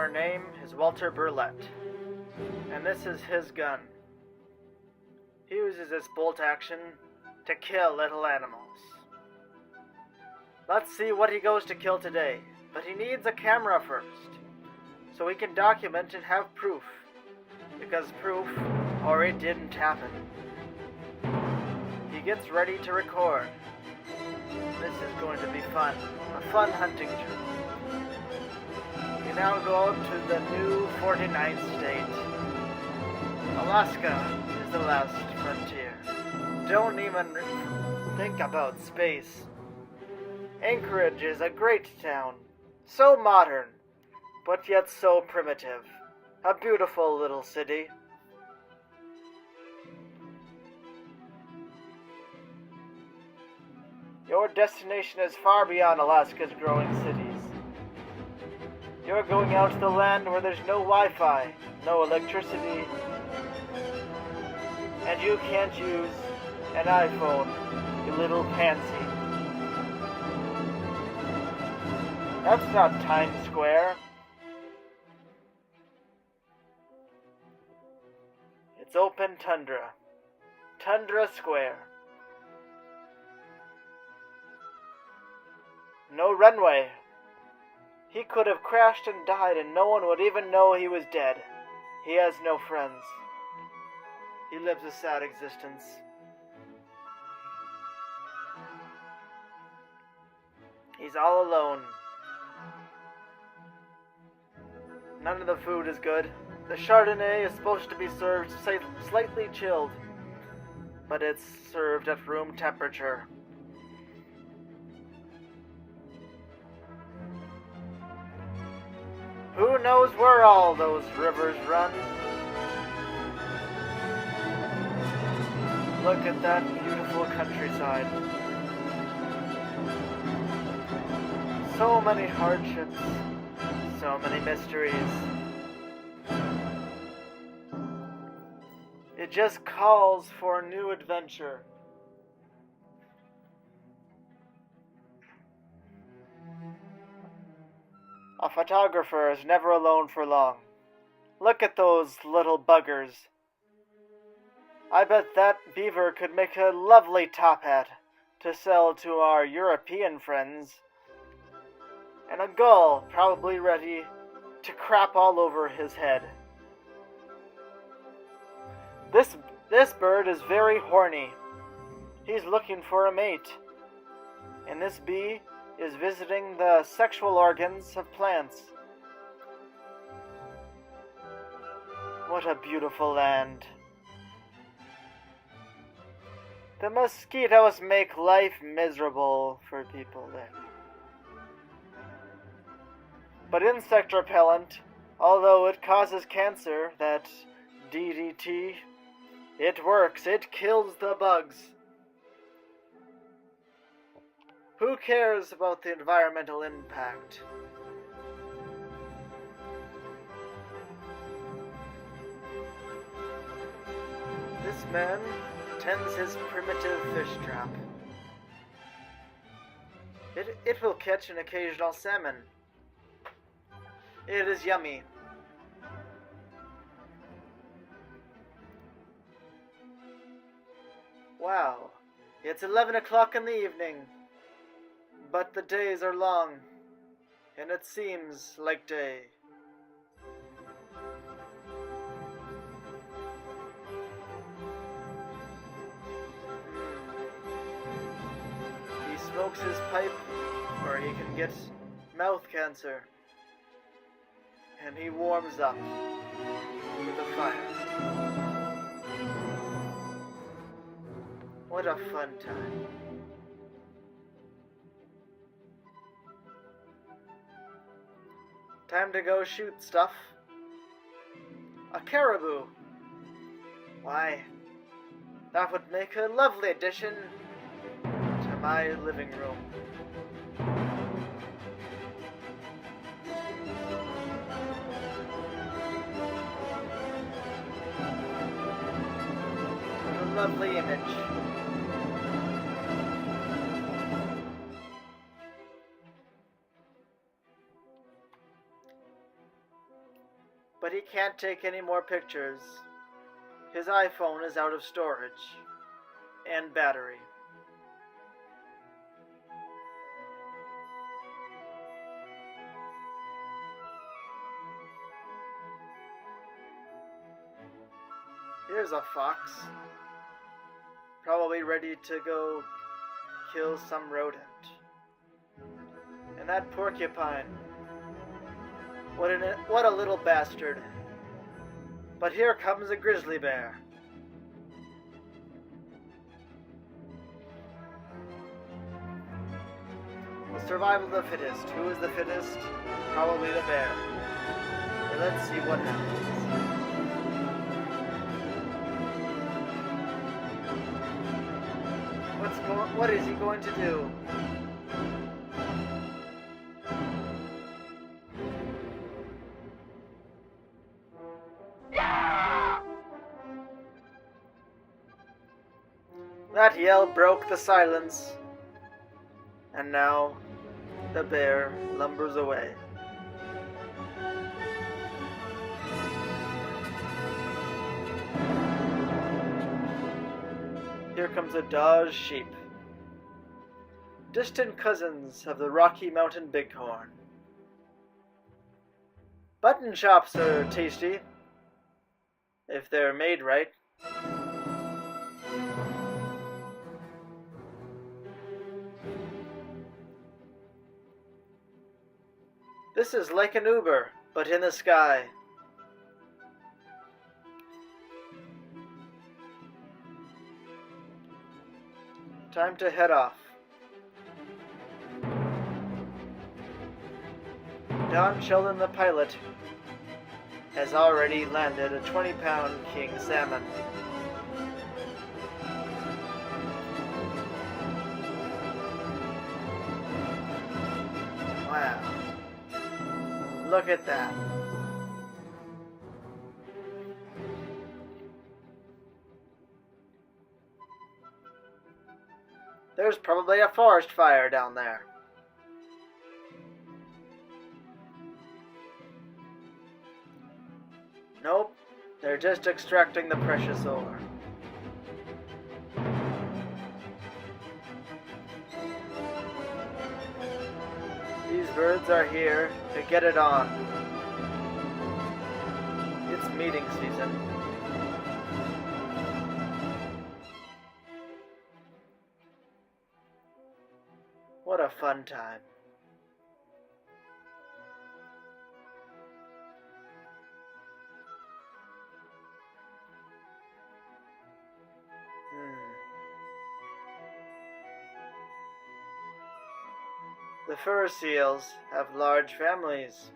Our name is Walter Burlett, and this is his gun. He uses its bolt action to kill little animals. Let's see what he goes to kill today, but he needs a camera first, so he can document and have proof, because proof, or it didn't happen. He gets ready to record. This is going to be fun, a fun hunting trip. We now go to the new 49th state. Alaska is the last frontier. Don't even think about space. Anchorage is a great town, so modern, but yet so primitive. A beautiful little city. Your destination is far beyond Alaska's growing cities. You're going out to the land where there's no Wi-Fi, no electricity, and you can't use an iPhone, you little pansy. That's not Times Square. It's open tundra. Tundra Square. No runway. He could have crashed and died and no one would even know he was dead. He has no friends. He lives a sad existence. He's all alone. None of the food is good. The Chardonnay is supposed to be served slightly chilled, but it's served at room temperature. Who knows where all those rivers run? Look at that beautiful countryside. So many hardships, so many mysteries. It just calls for a new adventure. A photographer is never alone for long. Look at those little buggers. I bet that beaver could make a lovely top hat to sell to our European friends. And a gull probably ready to crap all over his head. This bird is very horny. He's looking for a mate. And this bee is visiting the sexual organs of plants. What a beautiful land. The mosquitoes make life miserable for people there. But insect repellent, although it causes cancer, that DDT, it works, it kills the bugs. Who cares about the environmental impact? This man tends his primitive fish trap. It will catch an occasional salmon. It is yummy. Wow, it's 11 o'clock in the evening. But the days are long, and it seems like day. He smokes his pipe, or he can get mouth cancer. And he warms up with a fire. What a fun time. Time to go shoot stuff. A caribou. Why, that would make a lovely addition to my living room. What a lovely image. but he can't take any more pictures. His iPhone is out of storage and battery. Here's a fox, probably ready to go kill some rodent. And that porcupine, what a little bastard. But here comes a grizzly bear. The survival of the fittest. Who is the fittest? Probably the bear. But let's see what happens. What is he going to do? That yell broke the silence, and now the bear lumbers away. Here comes a Dodge sheep, distant cousins of the Rocky Mountain bighorn. Button chops are tasty, if they're made right. This is like an Uber, but in the sky. Time to head off. Don Sheldon, the pilot, has already landed a 20-pound king salmon. Wow. Look at that. There's probably a forest fire down there. Nope, they're just extracting the precious ore. These birds are here to get it on. It's meeting season. What a fun time. The fur seals have large families,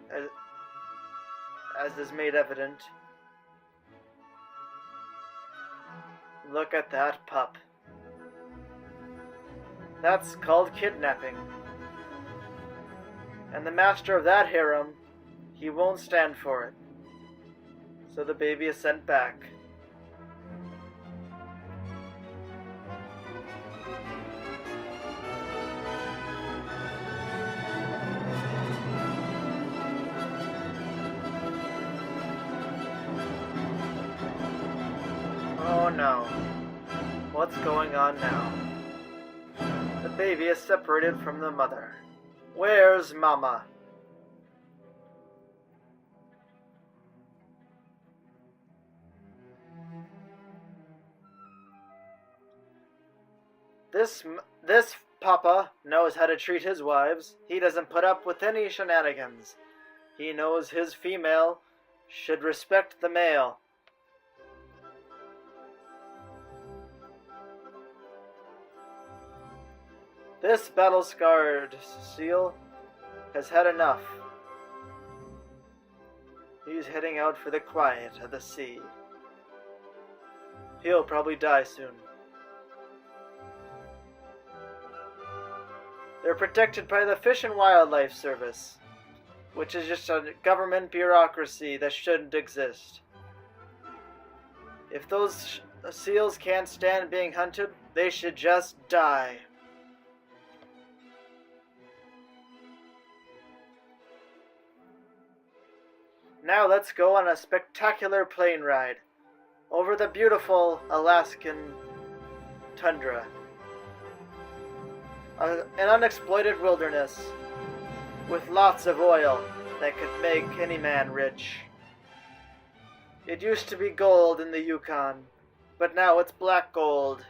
as is made evident. Look at that pup. That's called kidnapping. And the master of that harem, he won't stand for it. So the baby is sent back. Oh no. What's going on now? The baby is separated from the mother. Where's Mama? This Papa knows how to treat his wives. He doesn't put up with any shenanigans. He knows his female should respect the male. This battle-scarred seal has had enough. He's heading out for the quiet of the sea. He'll probably die soon. They're protected by the Fish and Wildlife Service, which is just a government bureaucracy that shouldn't exist. If those seals can't stand being hunted, they should just die. Now let's go on a spectacular plane ride over the beautiful Alaskan tundra. An unexploited wilderness with lots of oil that could make any man rich. It used to be gold in the Yukon, but now it's black gold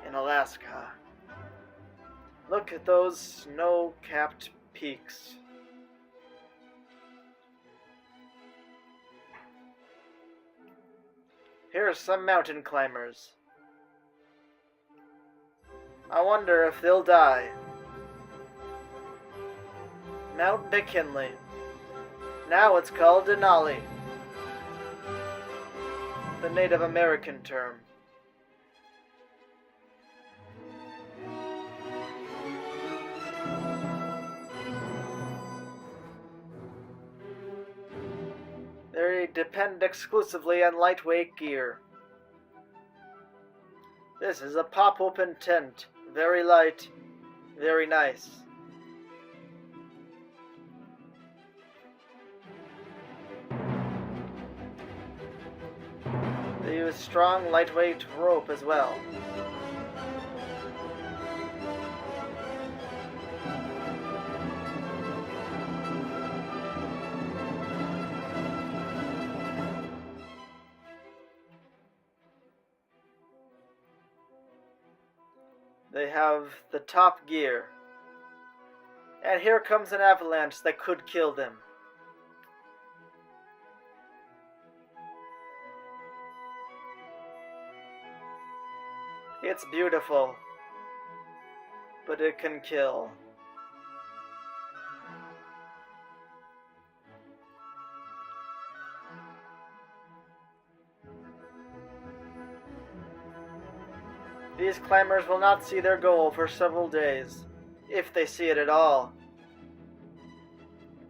in Alaska. Look at those snow-capped peaks. Here are some mountain climbers. I wonder if they'll die. Mount McKinley. Now it's called Denali, the Native American term. They depend exclusively on lightweight gear. This is a pop-open tent. Very light, very nice. They use strong, lightweight rope as well. They have the top gear. And here comes an avalanche that could kill them. It's beautiful, but it can kill. These climbers will not see their goal for several days, if they see it at all.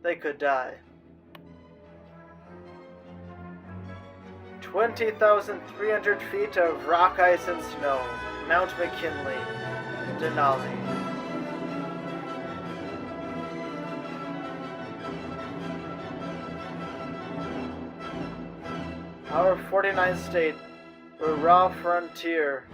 They could die. 20,300 feet of rock, ice, and snow. Mount McKinley, Denali. Our 49th state, the raw frontier.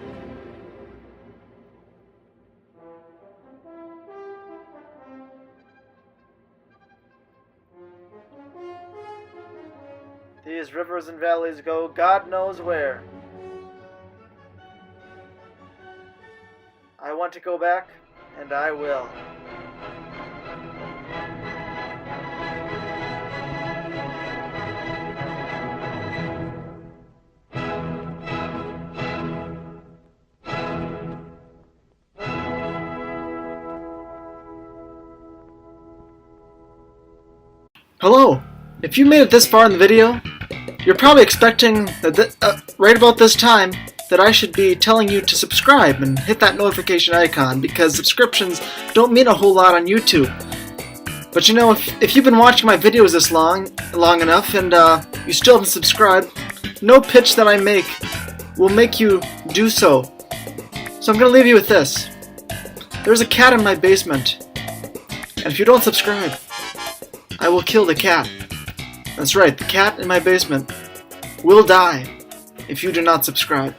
These rivers and valleys go God knows where. I want to go back, and I will. Hello! If you made it this far in the video, you're probably expecting that right about this time that I should be telling you to subscribe and hit that notification icon, because subscriptions don't mean a whole lot on YouTube. But you know, if you've been watching my videos this long enough and you still haven't subscribed, no pitch that I make will make you do so. So I'm going to leave you with this. There's a cat in my basement, and if you don't subscribe, I will kill the cat. That's right, the cat in my basement will die if you do not subscribe.